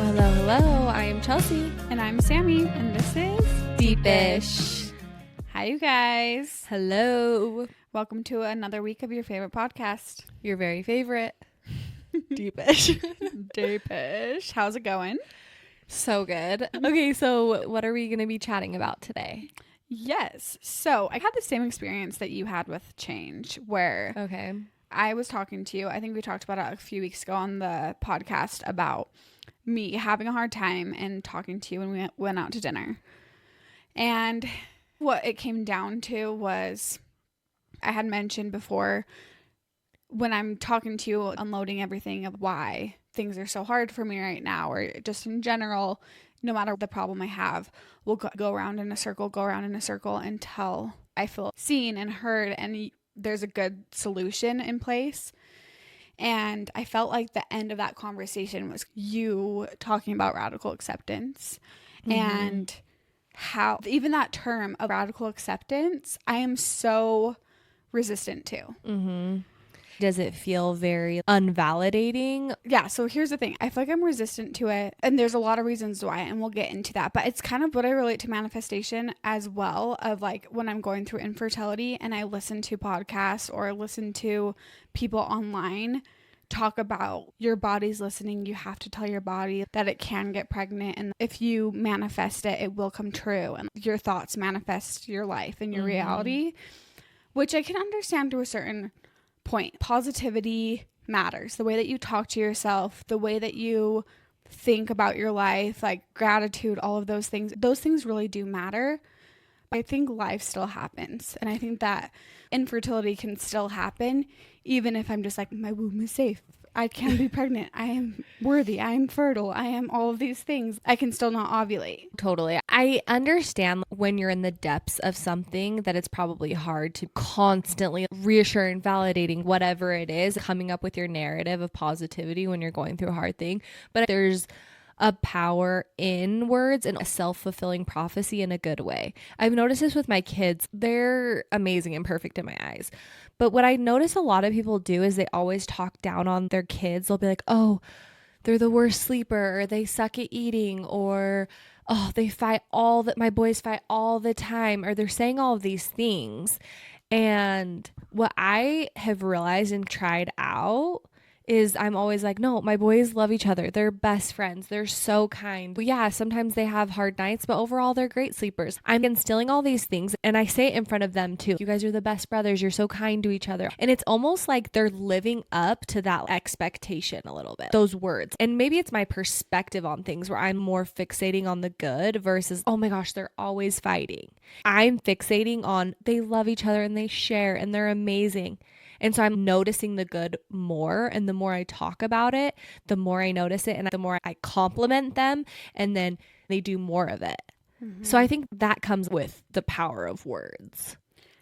Hello. I am Chelsey. And I'm Sammy. And this is Deepish. Hi, you guys. Hello. Welcome to another week of your favorite podcast. Your very favorite. Deepish. Deepish. How's it going? So good. Okay, so what are we going to be chatting about today? Yes. So I had the same experience that you had with change where Okay. I was talking to you. I think we talked about it a few weeks ago on the podcast about me having a hard time and talking to you when we went out to dinner. And what it came down to was I had mentioned before when I'm talking to you, unloading everything of why things are so hard for me right now, or just in general, no matter the problem I have, we'll go around in a circle until I feel seen and heard and there's a good solution in place. And I felt like the end of that conversation was you talking about radical acceptance and how even that term of radical acceptance, I am so resistant to. Does it feel very unvalidating? Yeah, so here's the thing. I feel like I'm resistant to it, and there's a lot of reasons why, and we'll get into that. But it's kind of what I relate to manifestation as well, of like when I'm going through infertility and I listen to podcasts or listen to people online talk about your body's listening. You have to tell your body that it can get pregnant, and if you manifest it, it will come true, and your thoughts manifest your life and your reality, which I can understand to a certain point. Positivity matters. The way that you talk to yourself, the way that you think about your life, like gratitude, all of those things really do matter. I think life still happens, and I think that infertility can still happen even if I'm just like, my womb is safe, I can be pregnant, I am worthy, I am fertile, I am all of these things. I can still not ovulate. Totally. I understand when you're in the depths of something that it's probably hard to constantly reassure and validating whatever it is, coming up with your narrative of positivity when you're going through a hard thing. But there's a power in words and a self-fulfilling prophecy in a good way. I've noticed this with my kids. They're amazing and perfect in my eyes. But what I notice a lot of people do is they always talk down on their kids. They'll be like, oh, they're the worst sleeper, or they suck at eating, or oh, my boys fight all the time, or they're saying all of these things. And what I have realized and tried out is I'm always like, no, my boys love each other. They're best friends. They're so kind. But yeah, sometimes they have hard nights, but overall they're great sleepers. I'm instilling all these things, and I say it in front of them too. You guys are the best brothers. You're so kind to each other. And it's almost like they're living up to that expectation a little bit, those words. And maybe it's my perspective on things where I'm more fixating on the good versus, oh my gosh, they're always fighting. I'm fixating on they love each other and they share and they're amazing. And so I'm noticing the good more, and the more I talk about it, the more I notice it, and the more I compliment them, and then they do more of it. So I think that comes with the power of words.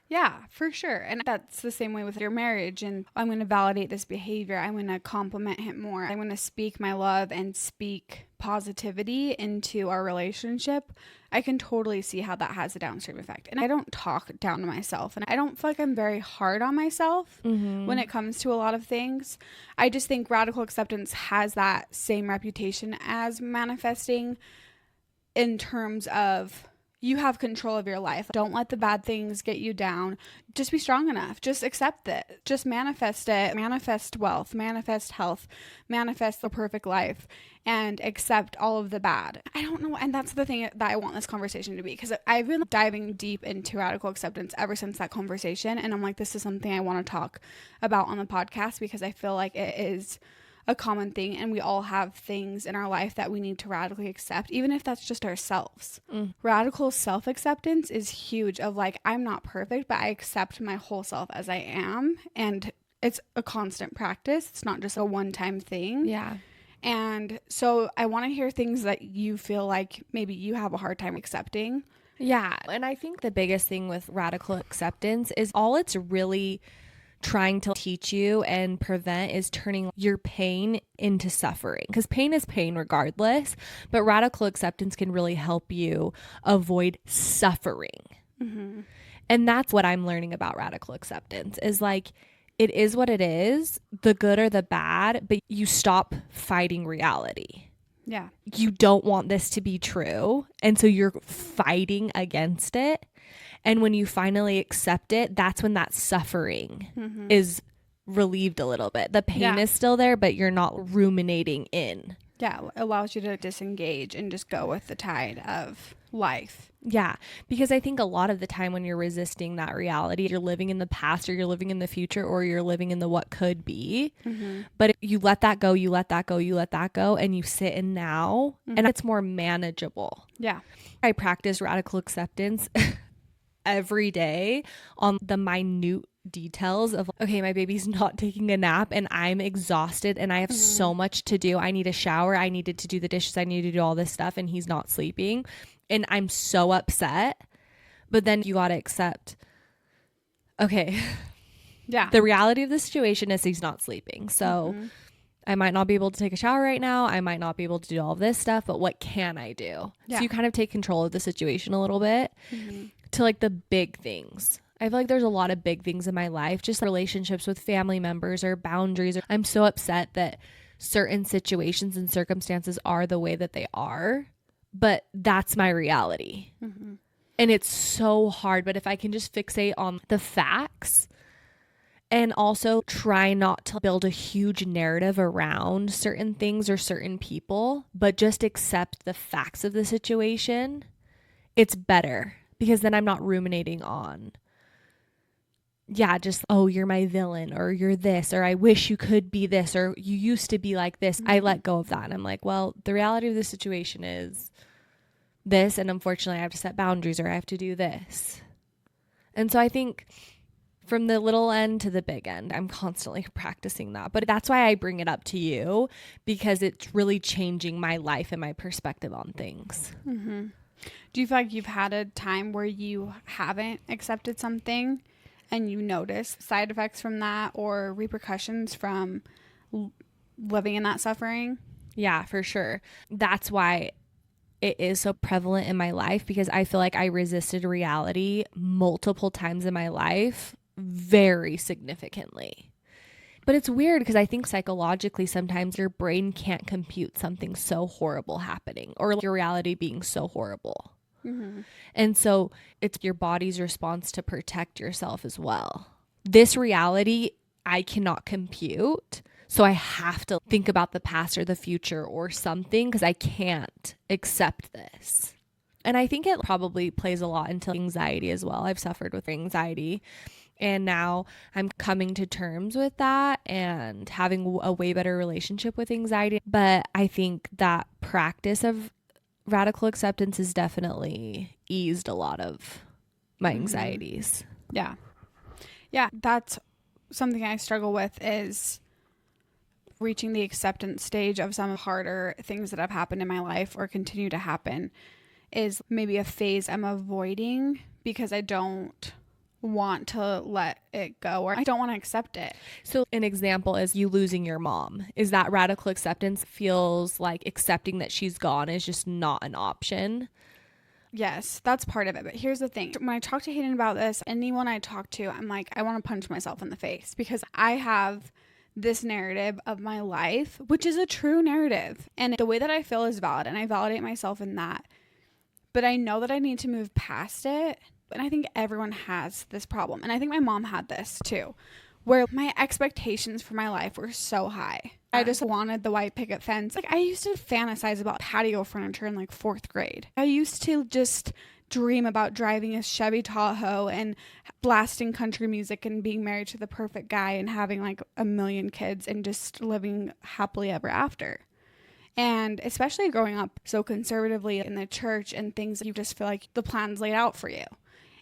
Yeah, for sure. And that's the same way with your marriage. And I'm going to validate this behavior. I'm going to compliment him more. I'm going to speak my love and speak positivity into our relationship. I can totally see how that has a downstream effect. And I don't talk down to myself. And I don't feel like I'm very hard on myself when it comes to a lot of things. I just think radical acceptance has that same reputation as manifesting in terms of you have control of your life. Don't let the bad things get you down. Just be strong enough. Just accept it. Just manifest it. Manifest wealth. Manifest health. Manifest the perfect life. And accept all of the bad. I don't know. And that's the thing that I want this conversation to be. Because I've been diving deep into radical acceptance ever since that conversation. And I'm like, this is something I want to talk about on the podcast. Because I feel like it is a common thing, and we all have things in our life that we need to radically accept, even if that's just ourselves. Radical self-acceptance is huge, of like, I'm not perfect, but I accept my whole self as I am, and it's a constant practice. It's not just a one-time thing. Yeah. And so I want to hear things that you feel like maybe you have a hard time accepting. Yeah. And I think the biggest thing with radical acceptance is all it's really trying to teach you and prevent is turning your pain into suffering, because pain is pain regardless, but radical acceptance can really help you avoid suffering. And that's what I'm learning about radical acceptance is like, it is what it is, the good or the bad, but you stop fighting reality. Yeah. You don't want this to be true. And so you're fighting against it. And when you finally accept it, that's when that suffering is relieved a little bit. The pain is still there, but you're not ruminating in. Yeah, it allows you to disengage and just go with the tide of life. Yeah, because I think a lot of the time when you're resisting that reality, you're living in the past or you're living in the future or you're living in the what could be. But if you let that go, you let that go, you let that go, and you sit in now, and it's more manageable. Yeah. I practice radical acceptance every day on the minute details of, okay, my baby's not taking a nap and I'm exhausted and I have so much to do. I need a shower. I needed to do the dishes. I need to do all this stuff and he's not sleeping. And I'm so upset. But then you got to accept, okay, Yeah. the reality of the situation is he's not sleeping. So I might not be able to take a shower right now. I might not be able to do all of this stuff, but what can I do? Yeah. So you kind of take control of the situation a little bit to like the big things. I feel like there's a lot of big things in my life, just relationships with family members or boundaries. I'm so upset that certain situations and circumstances are the way that they are, but that's my reality. And it's so hard. But if I can just fixate on the facts and also try not to build a huge narrative around certain things or certain people, but just accept the facts of the situation, it's better because then I'm not ruminating on, just, oh, you're my villain or you're this, or I wish you could be this, or you used to be like this. I let go of that. And I'm like, well, the reality of the situation is this. And unfortunately I have to set boundaries or I have to do this. And so I think from the little end to the big end, I'm constantly practicing that. But that's why I bring it up to you, because it's really changing my life and my perspective on things. Do you feel like you've had a time where you haven't accepted something and you notice side effects from that or repercussions from living in that suffering? Yeah, for sure. That's why it is so prevalent in my life, because I feel like I resisted reality multiple times in my life very significantly. But it's weird because I think psychologically sometimes your brain can't compute something so horrible happening or your reality being so horrible. And so it's your body's response to protect yourself as well. This reality I cannot compute. So I have to think about the past or the future or something because I can't accept this. And I think it probably plays a lot into anxiety as well. I've suffered with anxiety. And now I'm coming to terms with that and having a way better relationship with anxiety. But I think that practice of radical acceptance has definitely eased a lot of my anxieties. Yeah. Yeah, that's something I struggle with, is reaching the acceptance stage of some harder things that have happened in my life or continue to happen is maybe a phase I'm avoiding because I don't want to let it go or I don't want to accept it. So an example is you losing your mom. Is that radical acceptance? Feels like accepting that she's gone is just not an option. Yes, that's part of it. But here's the thing. When I talk to Hayden about this, anyone I talk to, I'm like, I want to punch myself in the face because I have this narrative of my life, which is a true narrative. And the way that I feel is valid and I validate myself in that. But I know that I need to move past it. And I think everyone has this problem. And I think my mom had this too, where my expectations for my life were so high. I just wanted the white picket fence. Like I used to fantasize about patio furniture in like 4th grade. I used to just dream about driving a Chevy Tahoe and blasting country music and being married to the perfect guy and having like a million kids and just living happily ever after. And especially growing up so conservatively in the church and things, you just feel like the plan's laid out for you.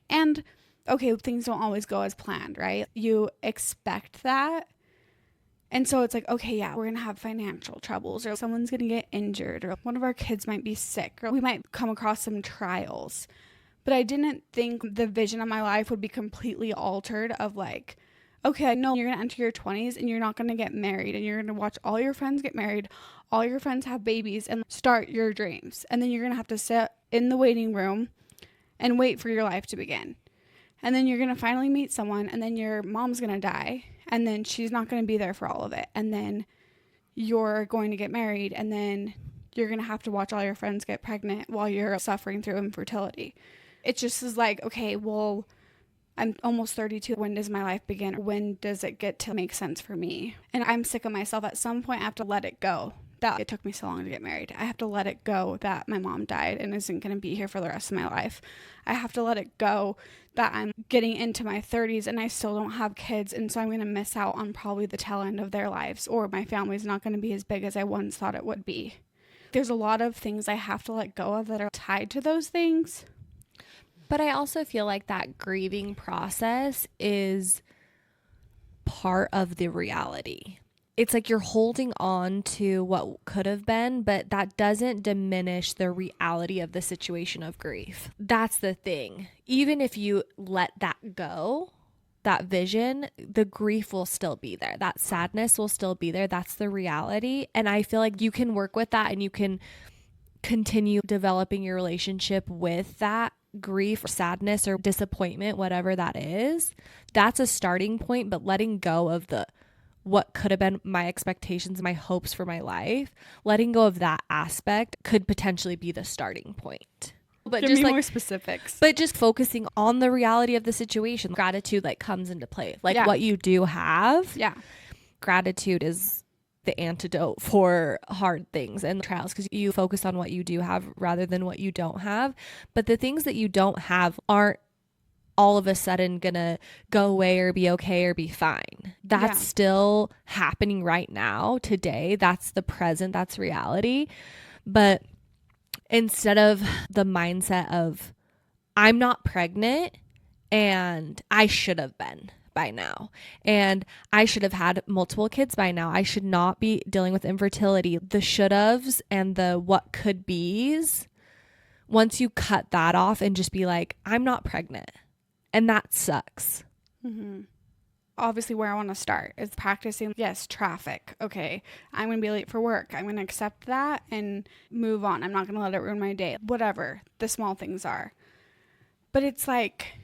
And okay, things don't always go as planned, right? You expect that. And so it's like, okay, yeah, we're going to have financial troubles or someone's going to get injured or one of our kids might be sick or we might come across some trials. But I didn't think the vision of my life would be completely altered of like, okay, no, you're going to enter your 20s and you're not going to get married and you're going to watch all your friends get married, all your friends have babies and start your dreams. And then you're going to have to sit in the waiting room and wait for your life to begin. And then you're going to finally meet someone and then your mom's going to die and then she's not going to be there for all of it. And then you're going to get married and then you're going to have to watch all your friends get pregnant while you're suffering through infertility. It just is like, okay, well, I'm almost 32. When does my life begin? When does it get to make sense for me? And I'm sick of myself. At some point, I have to let it go that it took me so long to get married. I have to let it go that my mom died and isn't going to be here for the rest of my life. I have to let it go that I'm getting into my 30s and I still don't have kids. And so I'm going to miss out on probably the tail end of their lives, or my family's not going to be as big as I once thought it would be. There's a lot of things I have to let go of that are tied to those things. But I also feel like that grieving process is part of the reality. It's like you're holding on to what could have been, but that doesn't diminish the reality of the situation of grief. That's the thing. Even if you let that go, that vision, the grief will still be there. That sadness will still be there. That's the reality. And I feel like you can work with that and you can continue developing your relationship with that grief or sadness or disappointment, whatever that is. That's a starting point, but letting go of the what could have been my expectations, my hopes for my life, letting go of that aspect could potentially be the starting point. But Give just me like more specifics. But just focusing on the reality of the situation, gratitude like comes into play. Like what you do have. Yeah. Gratitude is the antidote for hard things and trials, because you focus on what you do have rather than what you don't have. But the things that you don't have aren't all of a sudden gonna go away or be okay or be fine. That's still happening right now, today. That's the present. That's reality. But instead of the mindset of I'm not pregnant and I should have been by now, and I should have had multiple kids by now, I should not be dealing with infertility, the should haves and the what could be's, once you cut that off and just be like, I'm not pregnant. And that sucks. Mm-hmm. Obviously, where I want to start is practicing, yes, traffic. Okay, I'm going to be late for work. I'm going to accept that and move on. I'm not going to let it ruin my day. Whatever the small things are. But it's like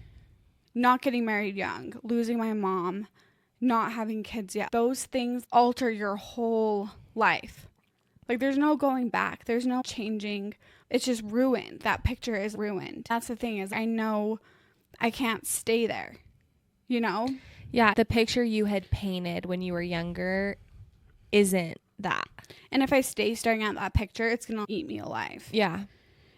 not getting married young, losing my mom, not having kids yet. Those things alter your whole life. Like there's no going back. There's no changing. It's just ruined. That picture is ruined. That's the thing, is I know I can't stay there, you know? Yeah, the picture you had painted when you were younger isn't that. And if I stay staring at that picture, it's going to eat me alive. Yeah.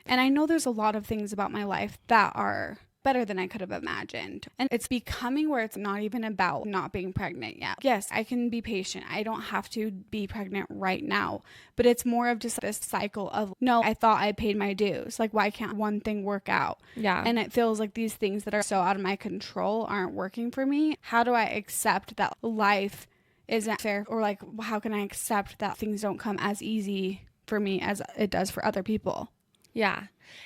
And I know there's a lot of things about my life that are better than I could have imagined. And it's becoming where it's not even about not being pregnant yet. Yes, I can be patient. I don't have to be pregnant right now. But it's more of just this cycle of, no, I thought I paid my dues. Like, why can't one thing work out? Yeah. And it feels like these things that are so out of my control aren't working for me. How do I accept that life isn't fair? Or like, how can I accept that things don't come as easy for me as it does for other people? Yeah.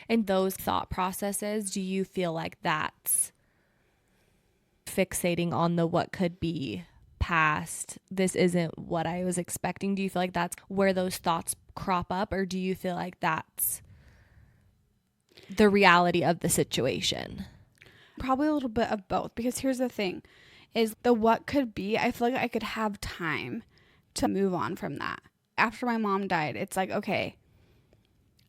And those thought processes, do you feel like that's fixating on the what could be past? This isn't what I was expecting. Do you feel like that's where those thoughts crop up? Or do you feel like that's the reality of the situation? Probably a little bit of both, because here's the thing, is the what could be, I feel like I could have time to move on from that. After my mom died, it's like, okay,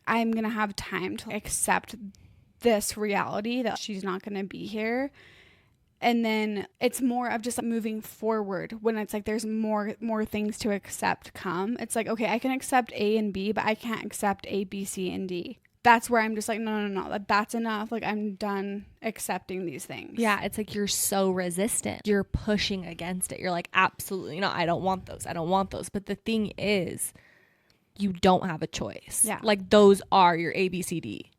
I'm going to have time to accept this reality that she's not going to be here. And then it's more of just moving forward when it's like there's more things to accept come. It's like, okay, I can accept A and B, but I can't accept A, B, C, and D. That's where I'm just like, no, that's enough. Like, I'm done accepting these things. Yeah, it's like you're so resistant. You're pushing against it. You're like, absolutely not. I don't want those. I don't want those. But the thing is, you don't have a choice. Yeah. Like those are your A, B, C, D.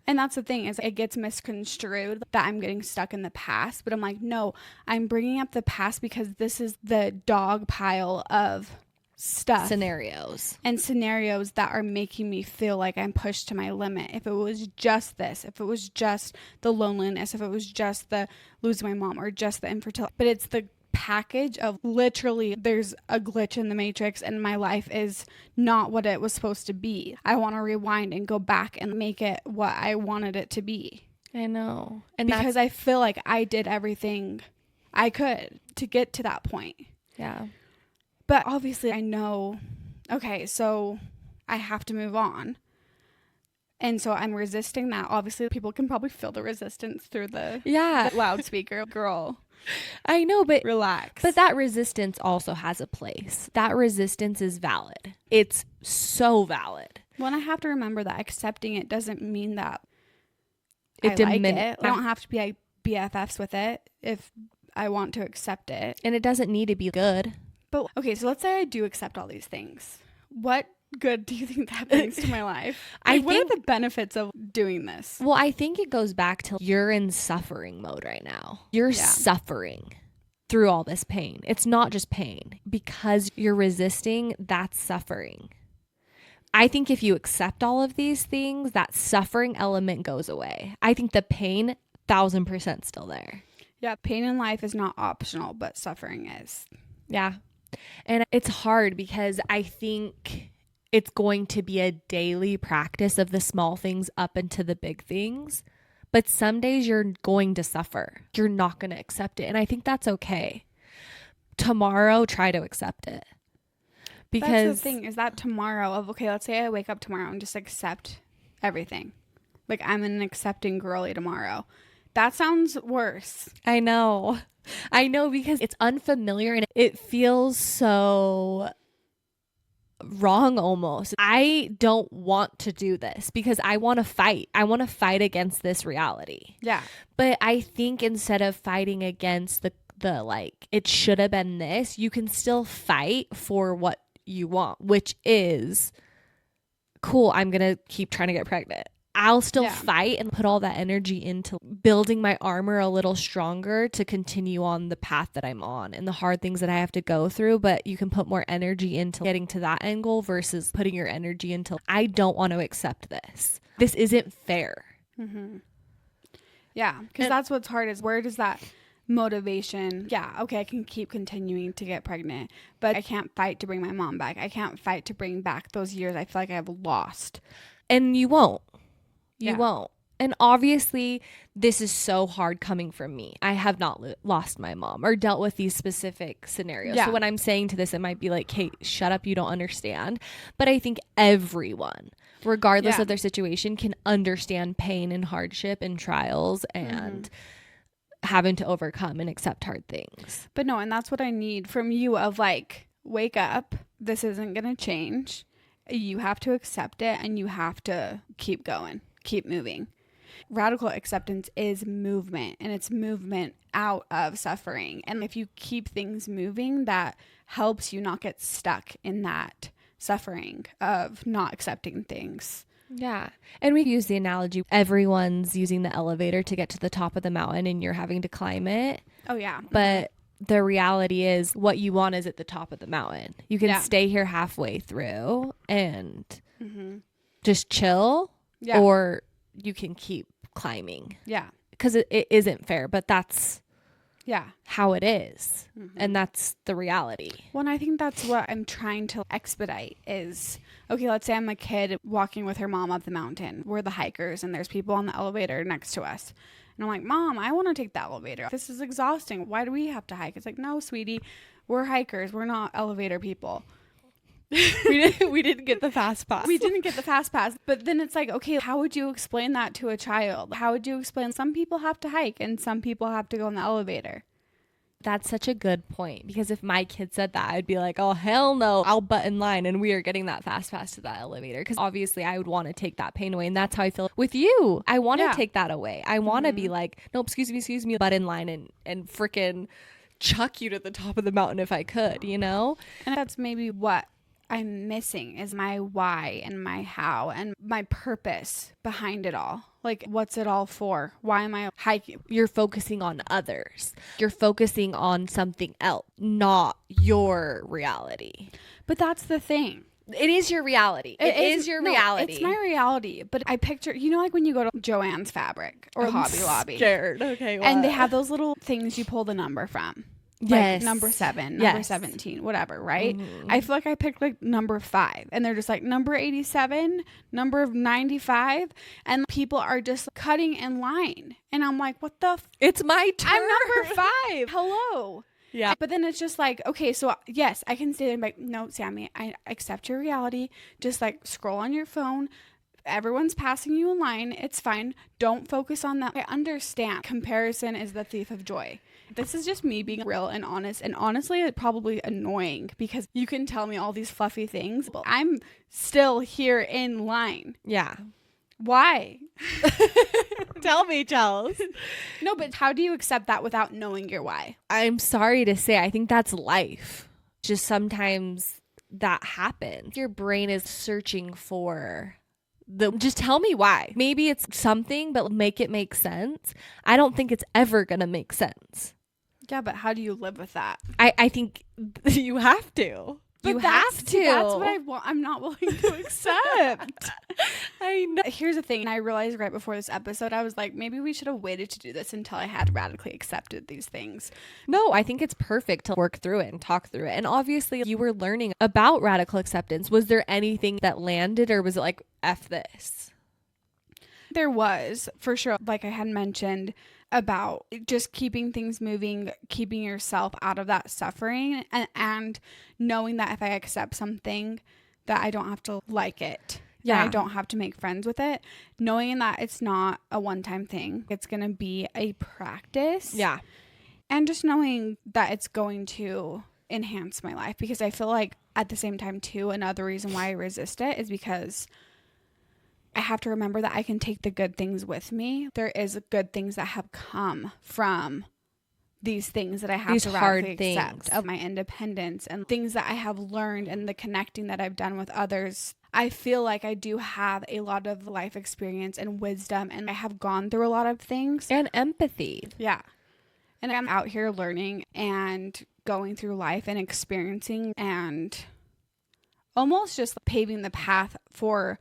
And that's the thing, is it gets misconstrued that I'm getting stuck in the past. But I'm like, no, I'm bringing up the past because this is the dog pile of stuff. Scenarios that are making me feel like I'm pushed to my limit. If it was just this, if it was just the loneliness, if it was just the losing my mom or just the infertility. But it's the package of literally there's a glitch in the matrix and my life is not what it was supposed to be. I want to rewind and go back and make it what I wanted it to be. I know. And because I feel like I did everything I could to get to that point. Yeah. But obviously I know, okay, so I have to move on. And so I'm resisting that. Obviously, people can probably feel the resistance through the loudspeaker. Girl, I know, but relax. But that resistance also has a place. That resistance is valid. It's so valid. Well, and I have to remember that accepting it doesn't mean that It I like it. I don't have to be like BFFs with it if I want to accept it. And it doesn't need to be good. But okay, so let's say I do accept all these things. What good do you think that brings to my life? Like, what are the benefits of doing this? Well, I think it goes back to you're in suffering mode right now. You're suffering through all this pain. It's not just pain. Because you're resisting, that's suffering. I think if you accept all of these things, that suffering element goes away. I think the pain, 1000% still there. Yeah, pain in life is not optional, but suffering is. Yeah. And it's hard because I think it's going to be a daily practice of the small things up into the big things. But some days you're going to suffer. You're not going to accept it. And I think that's okay. Tomorrow, try to accept it. Because that's the thing, is that tomorrow of, okay, let's say I wake up tomorrow and just accept everything. Like, I'm an accepting girly tomorrow. That sounds worse. I know because it's unfamiliar and it feels so wrong almost. I don't want to do this because I want to fight. I want to fight against this reality. Yeah. But I think instead of fighting against the like, it should have been this, you can still fight for what you want, which is cool. I'm going to keep trying to get pregnant. I'll still fight and put all that energy into building my armor a little stronger to continue on the path that I'm on and the hard things that I have to go through. But you can put more energy into getting to that end goal versus putting your energy into, I don't want to accept this. This isn't fair. Mm-hmm. Yeah, because that's what's hard is where does that motivation, okay, I can keep continuing to get pregnant, but I can't fight to bring my mom back. I can't fight to bring back those years I feel like I've lost. And you won't. You won't. And obviously, this is so hard coming from me. I have not lost my mom or dealt with these specific scenarios. Yeah. So when I'm saying to this, it might be like, Kate, shut up. You don't understand. But I think everyone, regardless of their situation, can understand pain and hardship and trials and having to overcome and accept hard things. But no, and that's what I need from you of like, wake up. This isn't going to change. You have to accept it and you have to keep going. Keep moving. Radical acceptance is movement, and it's movement out of suffering. And if you keep things moving, that helps you not get stuck in that suffering of not accepting things. Yeah. And we use the analogy, everyone's using the elevator to get to the top of the mountain and you're having to climb it. Oh, yeah. But the reality is what you want is at the top of the mountain. You can stay here halfway through and just chill. Yeah. Or you can keep climbing. Yeah. Because it isn't fair, but that's how it is. And that's the reality. Well, and I think that's what I'm trying to expedite is, okay, let's say I'm a kid walking with her mom up the mountain. We're the hikers and there's people on the elevator next to us. And I'm like, Mom, I want to take the elevator. This is exhausting. Why do we have to hike? It's like, no, sweetie, we're hikers. We're not elevator people. we didn't get the fast pass. We didn't get the fast pass. But then it's like, okay, how would you explain that to a child? How would you explain some people have to hike and some people have to go in the elevator? That's such a good point, because if my kid said that, I'd be like, oh, hell no, I'll butt in line and we are getting that fast pass to that elevator, because obviously I would want to take that pain away. And that's how I feel with you. I want to take that away. I want to be like, no, excuse me, butt in line and freaking chuck you to the top of the mountain if I could, you know? And that's maybe what I'm missing is my why and my how and my purpose behind it all. Like, what's it all for? Why am I hiking? You're focusing on others. You're focusing on something else, not your reality. But that's the thing. It is your reality. It is your reality. It's my reality. But I picture, you know, like when you go to Joann's Fabric or Hobby Lobby. Scared. Okay. What? And they have those little things you pull the number from. Yes. Like number 7, number 17, whatever, right? I feel like I picked like number 5 and they're just like number 87, number 95, and people are just cutting in line. And I'm like, what the? It's my turn. I'm number 5. Hello. Yeah. But then it's just like, okay, so yes, I can stay there and be like, no, Sammy, I accept your reality. Just like scroll on your phone. Everyone's passing you in line. It's fine. Don't focus on that. I understand. Comparison is the thief of joy. This is just me being real and honest. And honestly, it's probably annoying because you can tell me all these fluffy things, but I'm still here in line. Yeah. Why? Tell me, Chels. No, but how do you accept that without knowing your why? I'm sorry to say, I think that's life. Just sometimes that happens. Your brain is searching for just tell me why. Maybe it's something, but make it make sense. I don't think it's ever going to make sense. Yeah, but how do you live with that? I think you have to. But You have to. That's what I'm not willing to accept. I know. Here's the thing. And I realized right before this episode, I was like, maybe we should have waited to do this until I had radically accepted these things. No, I think it's perfect to work through it and talk through it. And obviously you were learning about radical acceptance. Was there anything that landed, or was it like, F this? There was, for sure, like I had mentioned, about just keeping things moving, keeping yourself out of that suffering, and knowing that if I accept something, that I don't have to like it. Yeah. I don't have to make friends with it. Knowing that it's not a one-time thing. It's going to be a practice. Yeah. And just knowing that it's going to enhance my life. Because I feel like at the same time too, another reason why I resist it is because I have to remember that I can take the good things with me. There is good things that have come from these things that I have to radically accept of my independence and things that I have learned and the connecting that I've done with others. I feel like I do have a lot of life experience and wisdom, and I have gone through a lot of things. And empathy. Yeah. And I'm out here learning and going through life and experiencing and almost just paving the path for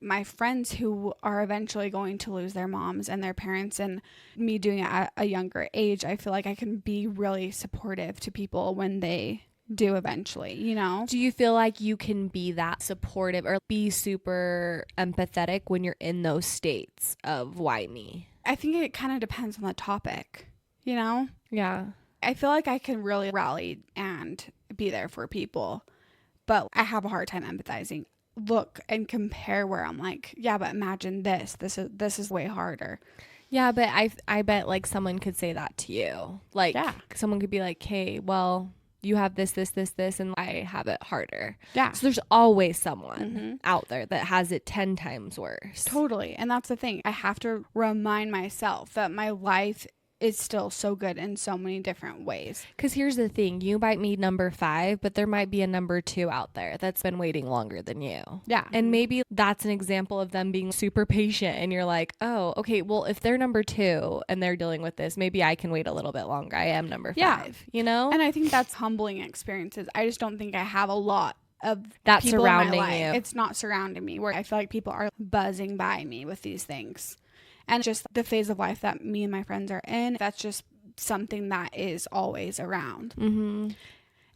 my friends who are eventually going to lose their moms and their parents, and me doing it at a younger age. I feel like I can be really supportive to people when they do eventually, you know? Do you feel like you can be that supportive or be super empathetic when you're in those states of why me? I think it kind of depends on the topic, you know? Yeah. I feel like I can really rally and be there for people, but I have a hard time empathizing. Look and compare where I'm like, yeah, but imagine this is way harder. Yeah, but I bet like someone could say that to you. Like, yeah. Someone could be like, hey, well, you have this, and I have it harder. Yeah. So there's always someone out there that has it 10 times worse. Totally. And that's the thing. I have to remind myself that my life is still so good in so many different ways. Because here's the thing. You might be number 5, but there might be a number 2 out there that's been waiting longer than you. Yeah. And maybe that's an example of them being super patient. And you're like, oh, okay, well, if they're number 2 and they're dealing with this, maybe I can wait a little bit longer. I am number 5, you know? And I think that's humbling experiences. I just don't think I have a lot of that people surrounding in my life. you. It's not surrounding me, where I feel like people are buzzing by me with these things. And just the phase of life that me and my friends are in, that's just something that is always around. Mm-hmm.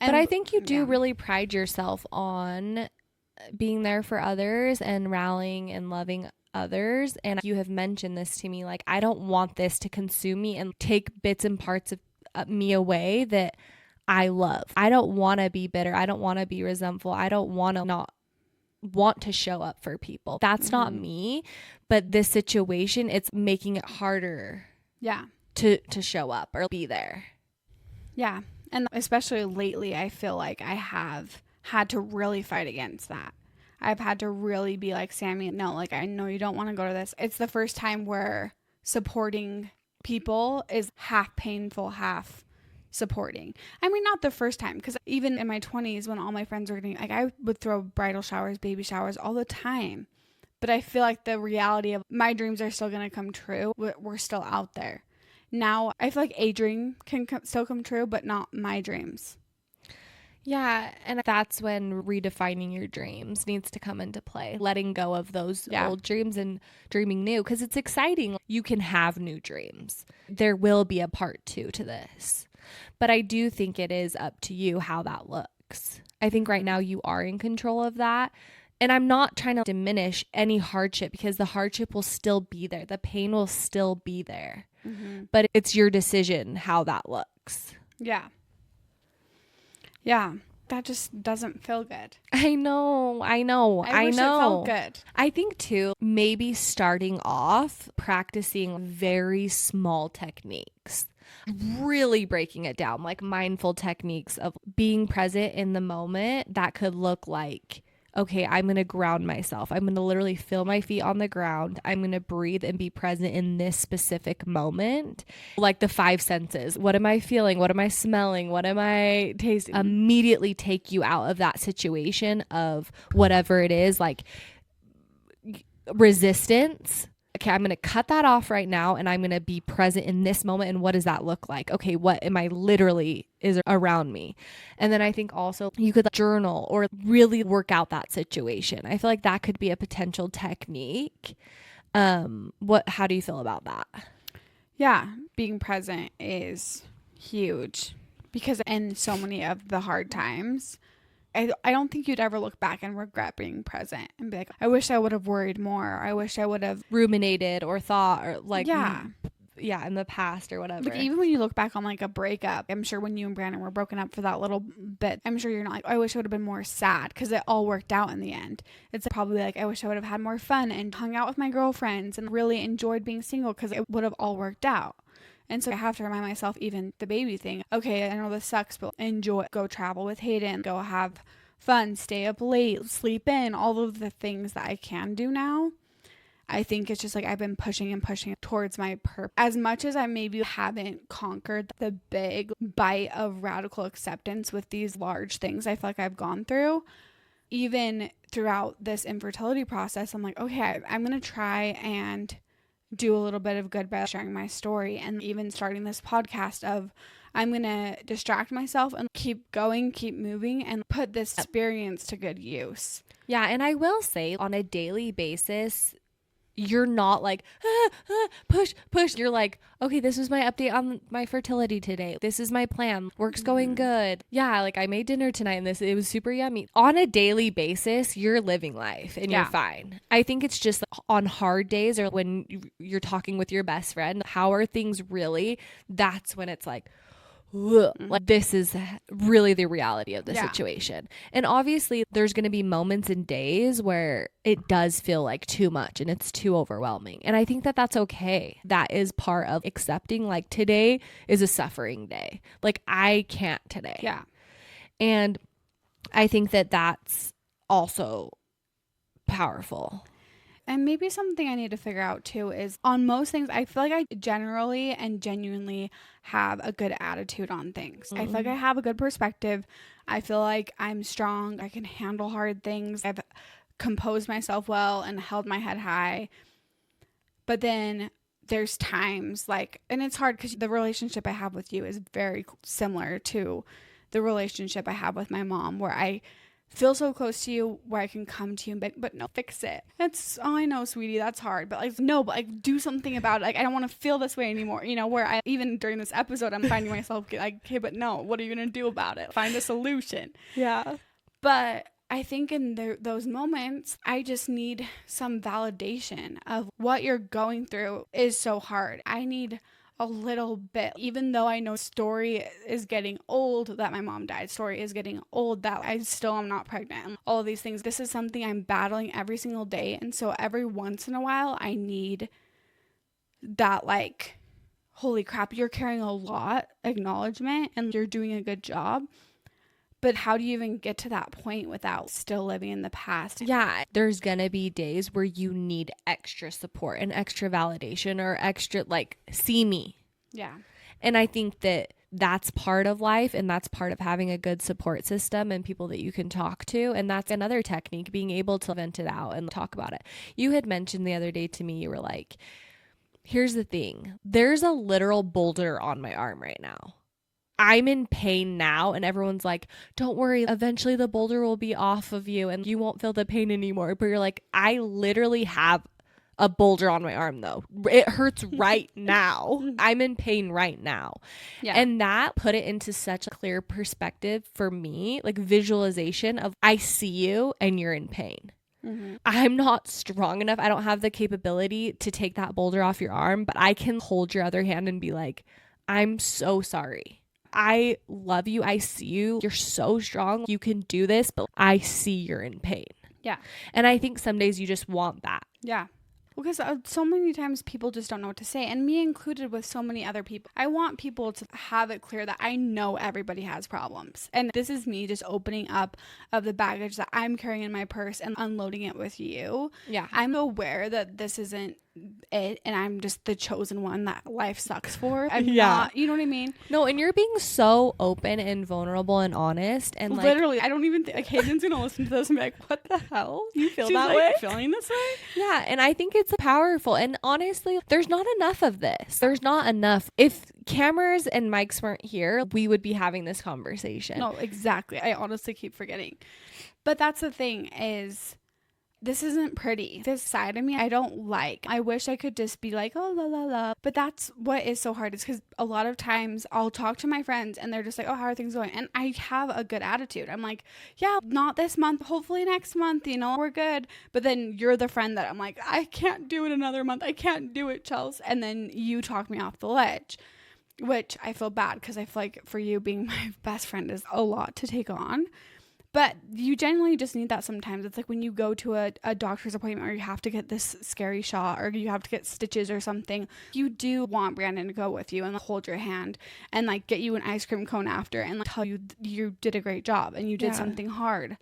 But I think you do really pride yourself on being there for others and rallying and loving others. And you have mentioned this to me, like, I don't want this to consume me and take bits and parts of me away that I love. I don't want to be bitter. I don't want to be resentful. I don't want to not want to show up for people. That's not me. But this situation, it's making it harder to show up or be there. Yeah. And especially lately, I feel like I have had to really fight against that. I've had to really be like, Sammy, no, like, I know you don't want to go to this. It's the first time where supporting people is half painful, half supporting. I mean, not the first time, because even in my 20s, when all my friends were getting, like, I would throw bridal showers, baby showers all the time. But I feel like the reality of my dreams are still going to come true. We're still out there. Now, I feel like a dream can still come true, but not my dreams. Yeah, and that's when redefining your dreams needs to come into play. Letting go of those old dreams and dreaming new, because it's exciting. You can have new dreams. There will be a part 2 to this. But I do think it is up to you how that looks. I think right now you are in control of that. And I'm not trying to diminish any hardship, because the hardship will still be there. The pain will still be there. But it's your decision how that looks. Yeah. Yeah. That just doesn't feel good. I know. I wish it felt good. I think too, maybe starting off practicing very small techniques, really breaking it down, like mindful techniques of being present in the moment. That could look like, okay, I'm going to ground myself. I'm going to literally feel my feet on the ground. I'm going to breathe and be present in this specific moment. Like the five senses. What am I feeling? What am I smelling? What am I tasting? Immediately take you out of that situation of whatever it is, like resistance. Okay, I'm going to cut that off right now and I'm going to be present in this moment. And what does that look like? Okay, what am I literally is around me? And then I think also you could journal or really work out that situation. I feel like that could be a potential technique. How do you feel about that? Yeah, being present is huge because in so many of the hard times, I don't think you'd ever look back and regret being present and be like, I wish I would have worried more. I wish I would have ruminated or thought or like, yeah, in the past or whatever. Like even when you look back on like a breakup, I'm sure when you and Brandon were broken up for that little bit, I'm sure you're not like, I wish I would have been more sad because it all worked out in the end. It's probably like, I wish I would have had more fun and hung out with my girlfriends and really enjoyed being single because it would have all worked out. And so I have to remind myself, even the baby thing, okay, I know this sucks, but enjoy, go travel with Hayden, go have fun, stay up late, sleep in, all of the things that I can do now. I think it's just like I've been pushing and pushing towards my purpose. As much as I maybe haven't conquered the big bite of radical acceptance with these large things I feel like I've gone through, even throughout this infertility process, I'm like, okay, I'm going to try and do a little bit of good by sharing my story, and even starting this podcast of I'm going to distract myself and keep going, keep moving, and put this experience to good use. Yeah, and I will say on a daily basis, you're not like, push. You're like, okay, this is my update on my fertility today. This is my plan. Work's going good. Yeah, like I made dinner tonight and it was super yummy. On a daily basis, you're living life and you're fine. I think it's just on hard days or when you're talking with your best friend, how are things really? That's when it's like, like this is really the reality of the situation. And obviously there's going to be moments and days where it does feel like too much and it's too overwhelming. And I think that that's okay. That is part of accepting, like today is a suffering day. Like I can't today. Yeah. And I think that that's also powerful. And maybe something I need to figure out too is on most things, I feel like I generally and genuinely have a good attitude on things. I feel like I have a good perspective. I feel like I'm strong. I can handle hard things. I've composed myself well and held my head high. But then there's times like, and it's hard because the relationship I have with you is very similar to the relationship I have with my mom, where I feel so close to you, where I can come to you and be like, but no, fix it. That's, oh, I know, sweetie, that's hard. But like, no, but like do something about it. Like, I don't want to feel this way anymore. You know, where I, even during this episode, I'm finding myself like, okay, but no, what are you going to do about it? Find a solution. Yeah. But I think in those moments, I just need some validation of what you're going through is so hard. I need a little bit, even though I know story is getting old that my mom died, story is getting old that I still am not pregnant, all of these things. This is something I'm battling every single day. And so every once in a while, I need that, like, holy crap, you're carrying a lot acknowledgement and you're doing a good job. But how do you even get to that point without still living in the past? Yeah, there's gonna be days where you need extra support and extra validation or extra, like, see me. Yeah. And I think that that's part of life, and that's part of having a good support system and people that you can talk to. And that's another technique, being able to vent it out and talk about it. You had mentioned the other day to me, you were like, here's the thing. There's a literal boulder on my arm right now. I'm in pain now, and everyone's like, don't worry, eventually the boulder will be off of you and you won't feel the pain anymore. But you're like, I literally have a boulder on my arm though. It hurts right now. I'm in pain right now. Yeah. And that put it into such a clear perspective for me, like visualization of I see you and you're in pain. Mm-hmm. I'm not strong enough. I don't have the capability to take that boulder off your arm, but I can hold your other hand and be like, I'm so sorry. I love you. I see you. You're so strong. You can do this, but I see you're in pain. Yeah. And I think some days you just want that. Yeah. Because so many times people just don't know what to say, and me included with so many other people. I want people to have it clear that I know everybody has problems. And this is me just opening up of the baggage that I'm carrying in my purse and unloading it with you. Yeah. I'm aware that this isn't it, and I'm just the chosen one that life sucks for. I'm not, you know what I mean? No, and you're being so open and vulnerable and honest, and like literally, I don't even think like Hayden's gonna listen to this and be like, "What the hell? You feel She's that like, way? Feeling this way?" Yeah, and I think it's powerful. And honestly, there's not enough of this. There's not enough. If cameras and mics weren't here, we would be having this conversation. No, exactly. I honestly keep forgetting. But that's the thing is, this isn't pretty. This side of me, I don't like. I wish I could just be like, oh, la, la, la. But that's what is so hard is because a lot of times I'll talk to my friends and they're just like, oh, how are things going? And I have a good attitude. I'm like, yeah, not this month. Hopefully next month, you know, we're good. But then you're the friend that I'm like, I can't do it another month. I can't do it, Chelsey. And then you talk me off the ledge, which I feel bad because I feel like for you being my best friend is a lot to take on. But you genuinely just need that sometimes. It's like when you go to a doctor's appointment or you have to get this scary shot or you have to get stitches or something. You do want Brandon to go with you and hold your hand and like get you an ice cream cone after and like tell you you did a great job and you did something hard.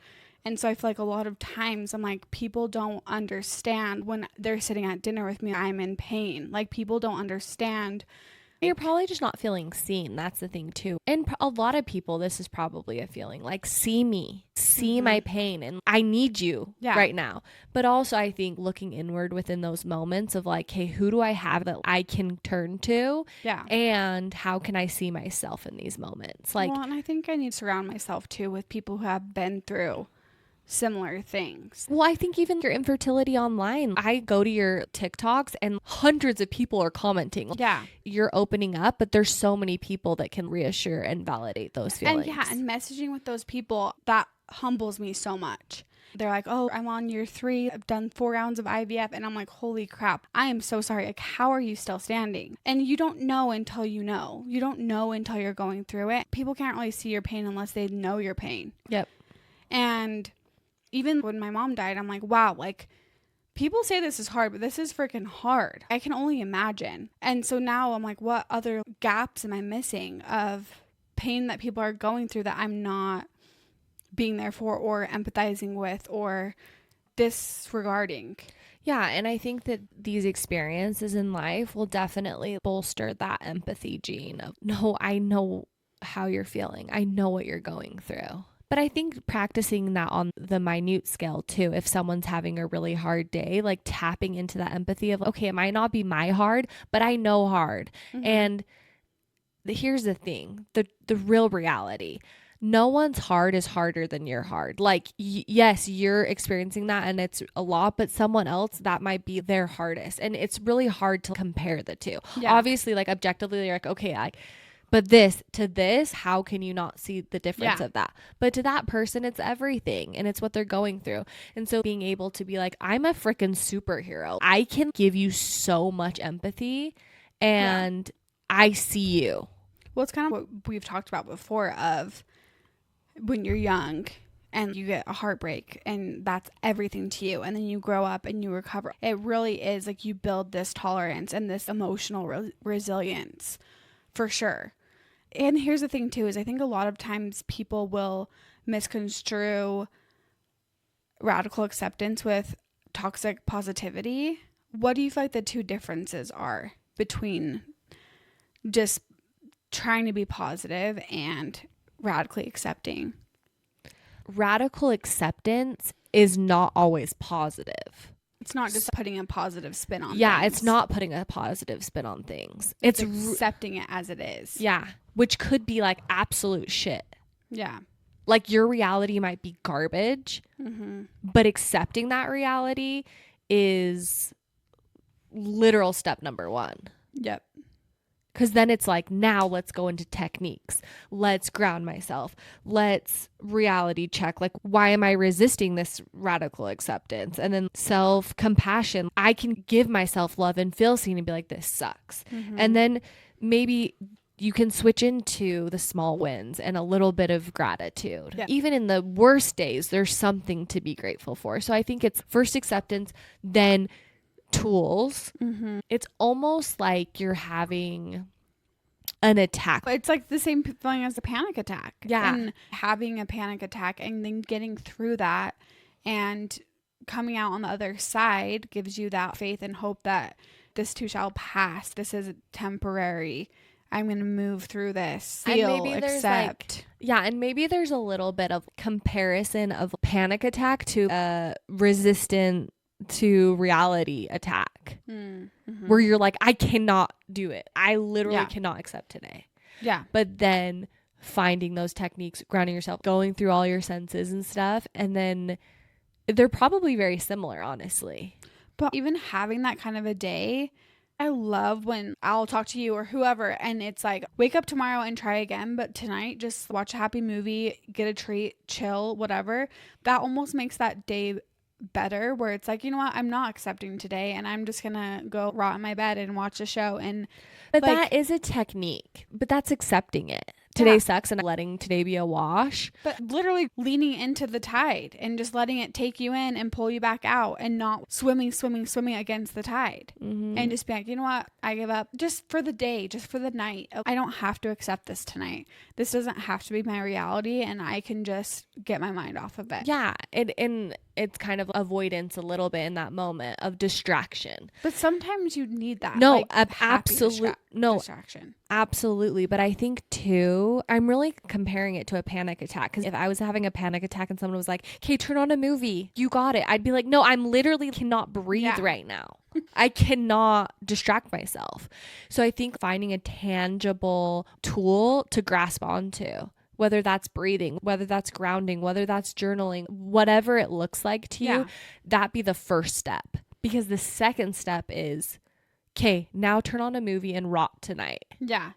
And so I feel like a lot of times I'm like, people don't understand when they're sitting at dinner with me, I'm in pain. Like people don't understand. You're probably just not feeling seen. That's the thing too. And a lot of people, this is probably a feeling like, see me, see my pain, and I need you right now. But also I think looking inward within those moments of like, hey, who do I have that I can turn to? Yeah. And how can I see myself in these moments? Like, well, and I think I need to surround myself too with people who have been through similar things. Well, I think even your infertility online, I go to your TikToks and hundreds of people are commenting. Yeah. You're opening up, but there's so many people that can reassure and validate those feelings. And messaging with those people, that humbles me so much. They're like, oh, I'm on year 3. I've done 4 rounds of IVF. And I'm like, holy crap. I am so sorry. Like, how are you still standing? And you don't know until you know. You don't know until you're going through it. People can't really see your pain unless they know your pain. Yep. And even when my mom died, I'm like, wow, like people say this is hard, but this is freaking hard. I can only imagine. And so now I'm like, what other gaps am I missing of pain that people are going through that I'm not being there for or empathizing with or disregarding? Yeah, and I think that these experiences in life will definitely bolster that empathy gene of, no, I know how you're feeling. I know what you're going through. But I think practicing that on the minute scale too, if someone's having a really hard day, like tapping into that empathy of, okay, it might not be my hard, but I know hard. And here's the thing, the real reality. No one's hard is harder than your hard. Like, yes, you're experiencing that and it's a lot, but someone else, that might be their hardest. And it's really hard to compare the two. Yeah. Obviously, like objectively, you're like, okay, but this to this, how can you not see the difference of that? But to that person, it's everything and it's what they're going through. And so being able to be like, I'm a freaking superhero. I can give you so much empathy and I see you. Well, it's kind of what we've talked about before of when you're young and you get a heartbreak and that's everything to you. And then you grow up and you recover. It really is like you build this tolerance and this emotional resilience for sure. And here's the thing too, is I think a lot of times people will misconstrue radical acceptance with toxic positivity. What do you feel like the two differences are between just trying to be positive and radically accepting? Radical acceptance is not always positive. It's not just putting a positive spin on things. It's not putting a positive spin on things. It's accepting it as it is. Yeah, which could be like absolute shit. Yeah. Like your reality might be garbage, but accepting that reality is literal step number 1. Yep. Because then it's like, now let's go into techniques. Let's ground myself. Let's reality check. Like, why am I resisting this radical acceptance? And then self-compassion. I can give myself love and feel seen and be like, this sucks. And then maybe you can switch into the small wins and a little bit of gratitude. Yeah. Even in the worst days, there's something to be grateful for. So I think it's first acceptance, then tools. It's almost like you're having an attack. It's like the same feeling as a panic attack. Yeah. And having a panic attack and then getting through that and coming out on the other side gives you that faith and hope that this too shall pass. This is temporary. I'm going to move through this. Feel, and maybe there's accept. and maybe there's a little bit of comparison of panic attack to a resistant to reality attack, where you're like, I cannot do it. I literally cannot accept today. Yeah. But then finding those techniques, grounding yourself, going through all your senses and stuff, and then they're probably very similar, honestly. But even having that kind of a day, I love when I'll talk to you or whoever and it's like, wake up tomorrow and try again, but tonight just watch a happy movie, get a treat, chill, whatever. That almost makes that day better, where it's like, you know what, I'm not accepting today and I'm just gonna go rot in my bed and watch a show. And but that is a technique, but that's accepting it. Today sucks and letting today be a wash. But literally leaning into the tide and just letting it take you in and pull you back out and not swimming against the tide. And just be like, you know what? I give up just for the day, just for the night. I don't have to accept this tonight. This doesn't have to be my reality and I can just get my mind off of it. Yeah. And it's kind of avoidance a little bit in that moment of distraction. But sometimes you need that. No, like, absolutely. Distraction. Absolutely. But I think too, I'm really comparing it to a panic attack. Because if I was having a panic attack and someone was like, okay, turn on a movie, you got it, I'd be like, no, I'm literally cannot breathe right now. I cannot distract myself. So I think finding a tangible tool to grasp onto, whether that's breathing, whether that's grounding, whether that's journaling, whatever it looks like to you, that be the first step. Because the second step is, okay, now turn on a movie and rot tonight. Yeah.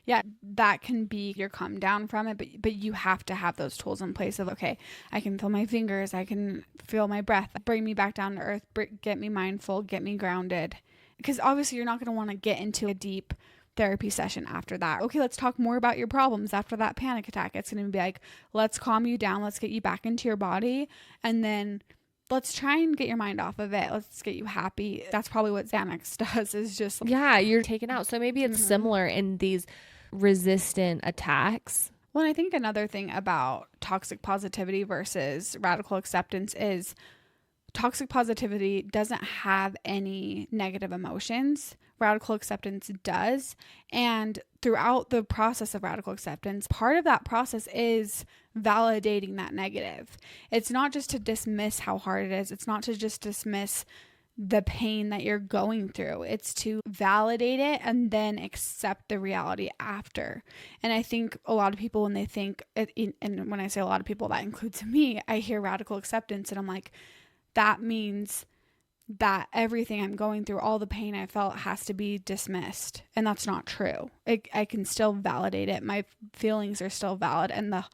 Yeah, that can be your come down from it, but you have to have those tools in place of, okay, I can feel my fingers, I can feel my breath, bring me back down to earth, get me mindful, get me grounded. Because obviously you're not going to want to get into a deep therapy session after that. Okay, let's talk more about your problems after that panic attack. It's going to be like, let's calm you down, let's get you back into your body, and then let's try and get your mind off of it. Let's get you happy. That's probably what Xanax does, is just you're taken out. So maybe it's similar in these resistant attacks. Well, and I think another thing about toxic positivity versus radical acceptance is toxic positivity doesn't have any negative emotions. Radical acceptance does. And throughout the process of radical acceptance, part of that process is validating that negative. It's not just to dismiss how hard it is. It's not to just dismiss the pain that you're going through. It's to validate it and then accept the reality after. And I think a lot of people, when they think, and when I say a lot of people, that includes me, I hear radical acceptance and I'm like, that means that everything I'm going through, all the pain I felt, has to be dismissed. And that's not true. I can still validate it. My feelings are still valid and the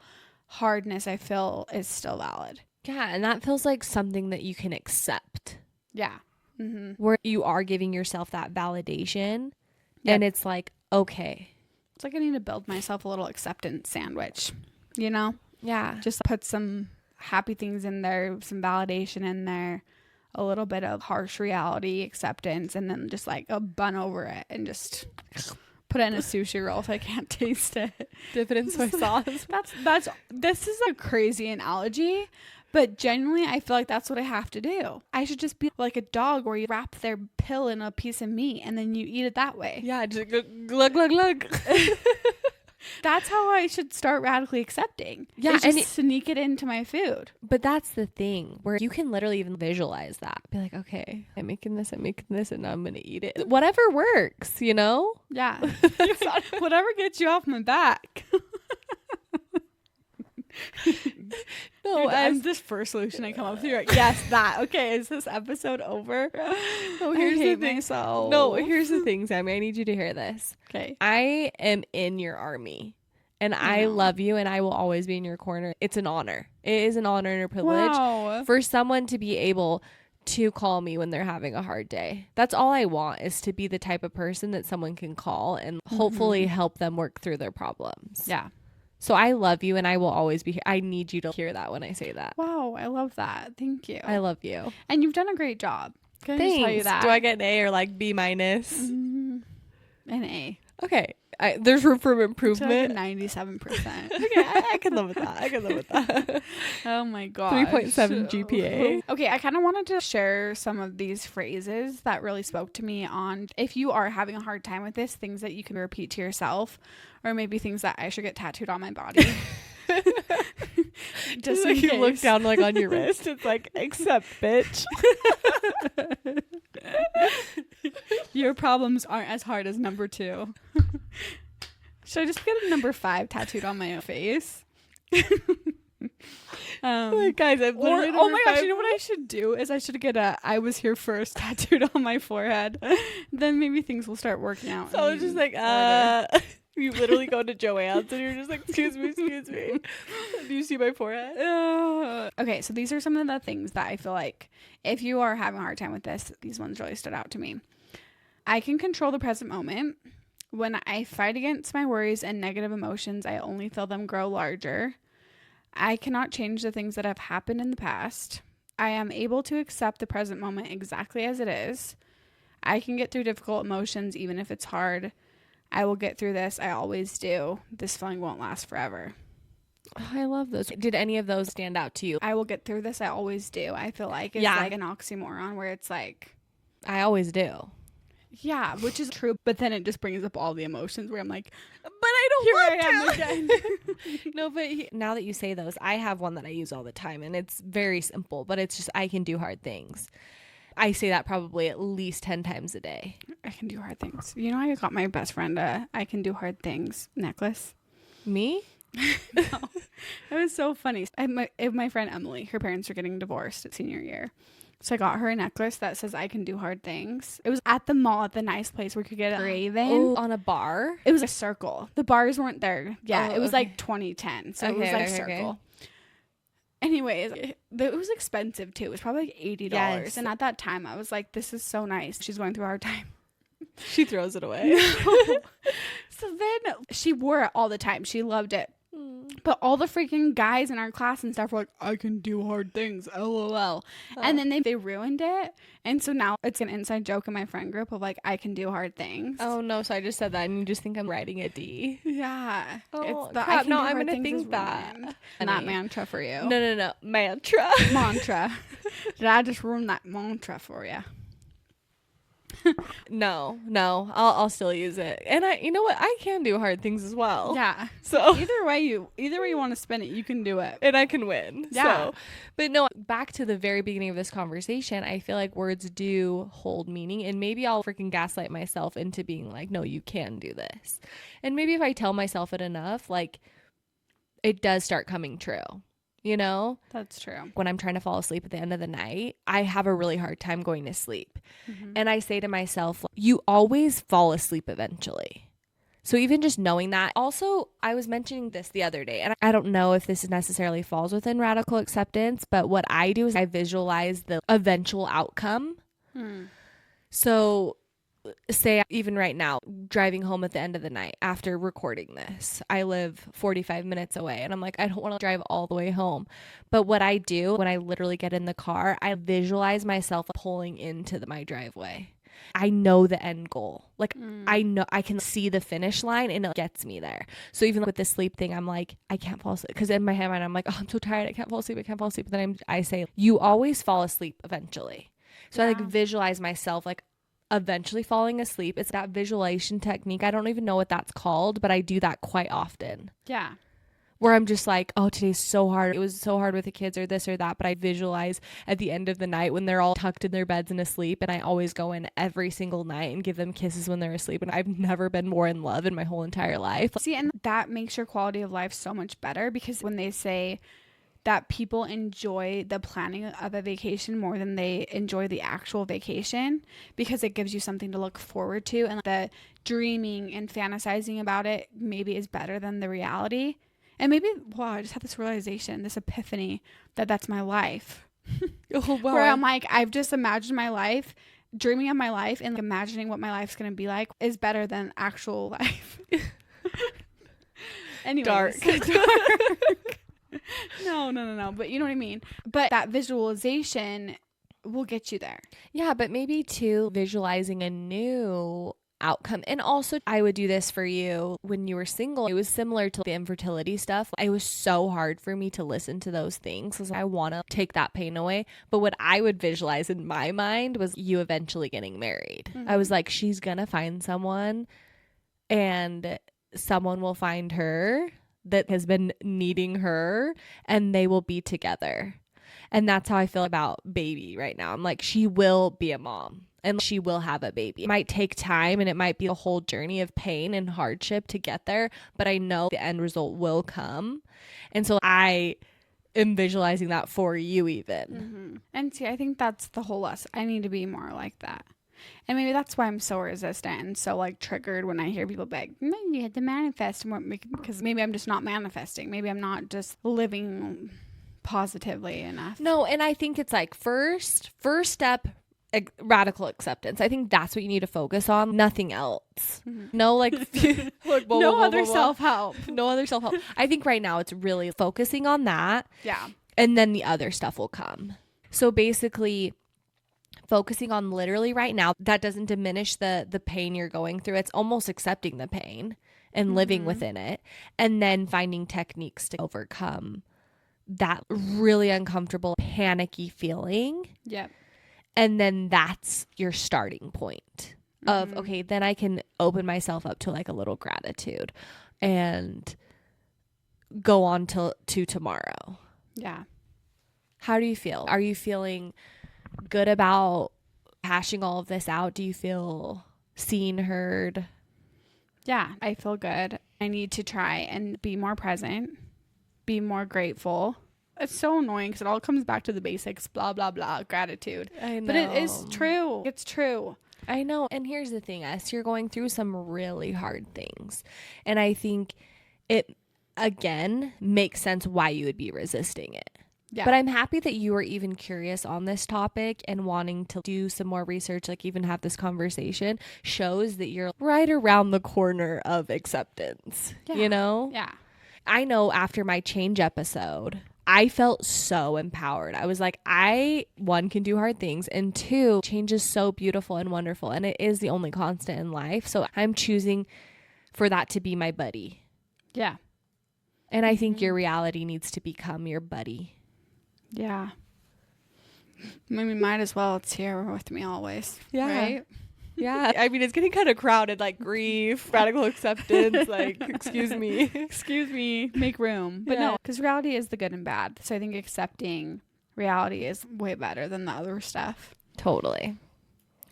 hardness I feel is still valid. Yeah, and that feels like something that you can accept. Yeah. Where you are giving yourself that validation and it's like, okay. It's like I need to build myself a little acceptance sandwich, you know? Yeah. Just put some happy things in there, some validation in there, a little bit of harsh reality acceptance, and then just like a bun over it and just put it in a sushi roll so I can't taste it. Dip it in soy sauce. This is a crazy analogy, but genuinely I feel like that's what I have to do. I should just be like a dog where you wrap their pill in a piece of meat and then you eat it that way. Yeah, just glug, glug, glug. That's how I should start radically accepting. Yeah, and sneak it into my food. But that's the thing where you can literally even visualize that. Be like, okay, I'm making this, and now I'm going to eat it. Whatever works, you know? Yeah. Whatever gets you off my back. No, as this first solution I come up with, you're like, yes, that. Okay, is this episode over? Oh, here's the thing. Myself. No, here's the thing, Sammy. I need you to hear this. Okay. I am in your army, and I love you, and I will always be in your corner. It's an honor. It is an honor and a privilege for someone to be able to call me when they're having a hard day. That's all I want, is to be the type of person that someone can call and hopefully help them work through their problems. Yeah. So I love you and I will always be here. I need you to hear that when I say that. Wow, I love that. Thank you. I love you. And you've done a great job. Can I Thanks. just tell you that? Do I get an A or like B minus? An A. Okay. There's room for Like improvement. 97%. Okay, I can live with that. Oh my god. 3.7 GPA. Okay, I kind of wanted to share some of these phrases that really spoke to me on if you are having a hard time with this, things that you can repeat to yourself, or maybe things that I should get tattooed on my body. Just like in you case. look down like on your wrist. It's like, except bitch. Your problems aren't as hard as number 2. Should I just get a number 5 tattooed on my face? Like, guys, I'm Or, literally oh my gosh, 5. you know what I should do is I should get a "I was here first" tattooed on my forehead. Then maybe things will start working out. So I was just like, you literally go to Joanne's and you're just like, excuse me. Do you see my forehead? Okay, so these are some of the things that I feel like if you are having a hard time with this, these ones really stood out to me. I can control the present moment. When I fight against my worries and negative emotions, I only feel them grow larger. I cannot change the things that have happened in the past. I am able to accept the present moment exactly as it is. I can get through difficult emotions even if it's hard. I will get through this. I always do. This feeling won't last forever. Oh, I love those. Did any of those stand out to you? I will get through this. I always do. I feel like it's like an oxymoron where it's like, I always do. yeah, which is true. But then it just brings up all the emotions where I'm like, But I don't here want I am to. again. No, but now that you say those, I have one that I use all the time, and it's very simple, but it's just, I can do hard things. I say that probably at least 10 times a day. I can do hard things. You know, I got my best friend a "I can do hard things" necklace. Me? No, it was so funny. My friend Emily, her parents are getting divorced at senior year. So I got her a necklace that says "I can do hard things." It was at the mall at the nice place where you could get a raven. Oh, on a bar? It was a circle. The bars weren't there. Yeah, Oh, it was okay. like 2010. So it was like circle. Anyways, it was expensive too. It was probably like $80. Yes. And at that time, I was like, this is so nice. She's going through a hard time. She throws it away. So then she wore it all the time. She loved it. But all the freaking guys in our class and stuff were like, "I can do hard things, LOL." And then they ruined it. And so now it's an inside joke in my friend group of like, "I can do hard things." Oh, no. So I just said that, and you just think I'm writing a D. Yeah. Oh, it's the crap. "I can No, do I'm hard gonna things" think is that. ruined. Honey. Not mantra for you. No. Mantra. Mantra. Did I just ruin that mantra for you? No. I'll still use it. And you know what? I can do hard things as well. Yeah. So Either way you want to spin it, you can do it. and I can win. Yeah. So, but no, back to the very beginning of this conversation, I feel like words do hold meaning, and maybe I'll freaking gaslight myself into being like, no, you can do this. And maybe if I tell myself it enough, like, it does start coming true. You know, That's true. when I'm trying to fall asleep at the end of the night, I have a really hard time going to sleep. And I say to myself, you always fall asleep eventually. So even just knowing that. Also, I was mentioning this the other day, and I don't know if this necessarily falls within radical acceptance, but what I do is I visualize the eventual outcome. So say even right now, driving home at the end of the night after recording this, I live 45 minutes away and I'm like, I don't want to drive all the way home. But what I do when I literally get in the car, I visualize myself pulling into my driveway. I know the end goal. Like I know I can see the finish line and it gets me there. So even with the sleep thing, I'm like, I can't fall asleep. Because in my mind, I'm like, oh, I'm so tired. I can't fall asleep. But then I say, you always fall asleep eventually. So I like visualize myself like eventually falling asleep. It's that visualization technique. I don't even know what that's called, but I do that quite often. Yeah. Where I'm just like, oh, today's so hard. It was so hard with the kids or this or that. But I visualize at the end of the night when they're all tucked in their beds and asleep. And I always go in every single night and give them kisses when they're asleep. And I've never been more in love in my whole entire life. See, and that makes your quality of life so much better because when they say that people enjoy the planning of a vacation more than they enjoy the actual vacation because it gives you something to look forward to, and the dreaming and fantasizing about it maybe is better than the reality. And maybe, wow, I just had this realization, this epiphany that that's my life. Oh, wow. Where I'm like, I've just imagined my life, dreaming of my life, and imagining what my life's going to be like is better than actual life. Anyways. Dark. No. But you know what I mean? But that visualization will get you there. Yeah, but maybe too visualizing a new outcome. And also, I would do this for you when you were single. It was similar to the infertility stuff. It was so hard for me to listen to those things because I want to take that pain away. But what I would visualize in my mind was you eventually getting married. I was like, she's gonna find someone and someone will find her that has been needing her and they will be together. And that's how I feel about baby right now. I'm like, she will be a mom and she will have a baby. It might take time and it might be a whole journey of pain and hardship to get there, but I know the end result will come. And so I am visualizing that for you even. And see, I think that's the whole lesson. I need to be more like that. And maybe that's why I'm so resistant and so like triggered when I hear people be like, you had to manifest more, because maybe I'm just not manifesting. Maybe I'm not just living positively enough. No, and I think it's like first step, radical acceptance. I think that's what you need to focus on. Nothing else. No, like, no other self-help. No other self-help. I think right now it's really focusing on that. Yeah. And then the other stuff will come. So basically focusing on literally right now, that doesn't diminish the pain you're going through. It's almost accepting the pain and living within it. And then finding techniques to overcome that really uncomfortable, panicky feeling. Yep. And then that's your starting point of, okay, then I can open myself up to like a little gratitude and go on to tomorrow. Yeah. How do you feel? Are you feeling good about hashing all of this out? Do you feel seen, heard? Yeah, I feel good. I need to try and be more present, be more grateful. It's so annoying because it all comes back to the basics, blah, blah, blah, gratitude. I know. But it is true. It's true. I know. And here's the thing, you're going through some really hard things. And I think it, again, makes sense why you would be resisting it. Yeah. But I'm happy that you were even curious on this topic and wanting to do some more research, like even have this conversation, shows that you're right around the corner of acceptance, you know? Yeah. I know after my change episode, I felt so empowered. I was like, one, can do hard things, and two, change is so beautiful and wonderful, and it is the only constant in life. So I'm choosing for that to be my buddy. Yeah. And I think your reality needs to become your buddy. Yeah. Maybe might as well. It's here with me always. Yeah. Right? Yeah. I mean, it's getting kind of crowded, like grief, radical acceptance, like, excuse me, make room. But no, because reality is the good and bad. So I think accepting reality is way better than the other stuff. Totally.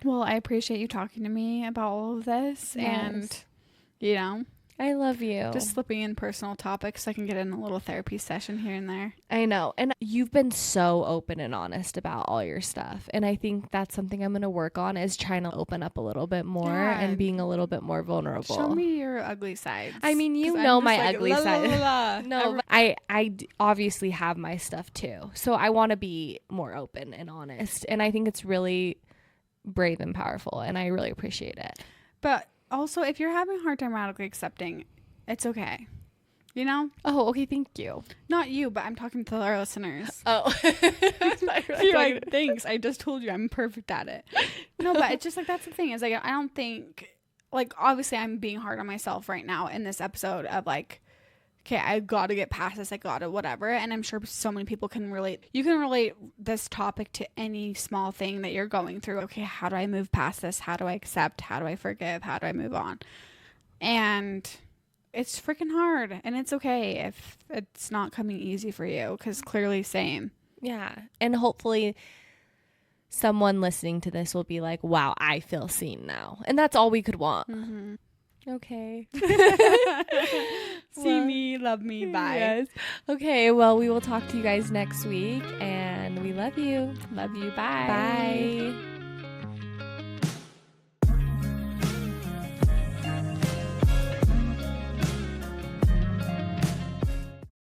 Well, I appreciate you talking to me about all of this. Yes. And, I love you. just slipping in personal topics so I can get in a little therapy session here and there. I know. And you've been so open and honest about all your stuff. And I think that's something I'm going to work on, is trying to open up a little bit more and being a little bit more vulnerable. Show me your ugly sides. I mean, you know my ugly side. side. No, but I obviously have my stuff too. So I want to be more open and honest. And I think it's really brave and powerful. And I really appreciate it. But also, if you're having a hard time radically accepting, it's okay. You know? Oh, okay. Thank you. Not you, but I'm talking to our listeners. Oh. You're like, thanks. I just told you I'm perfect at it. No, but it's just like, that's the thing, is like, I don't think, like, obviously I'm being hard on myself right now in this episode of like, okay, I got to get past this. I got to whatever. And I'm sure so many people can relate. You can relate this topic to any small thing that you're going through. Okay, how do I move past this? How do I accept? How do I forgive? How do I move on? And it's freaking hard. And it's okay if it's not coming easy for you, because clearly same. Yeah. And hopefully someone listening to this will be like, wow, I feel seen now. And that's all we could want. Mm-hmm. Okay. See me, love me, bye. Yes. Okay, well, we will talk to you guys next week, and we love you. Love you, bye. Bye.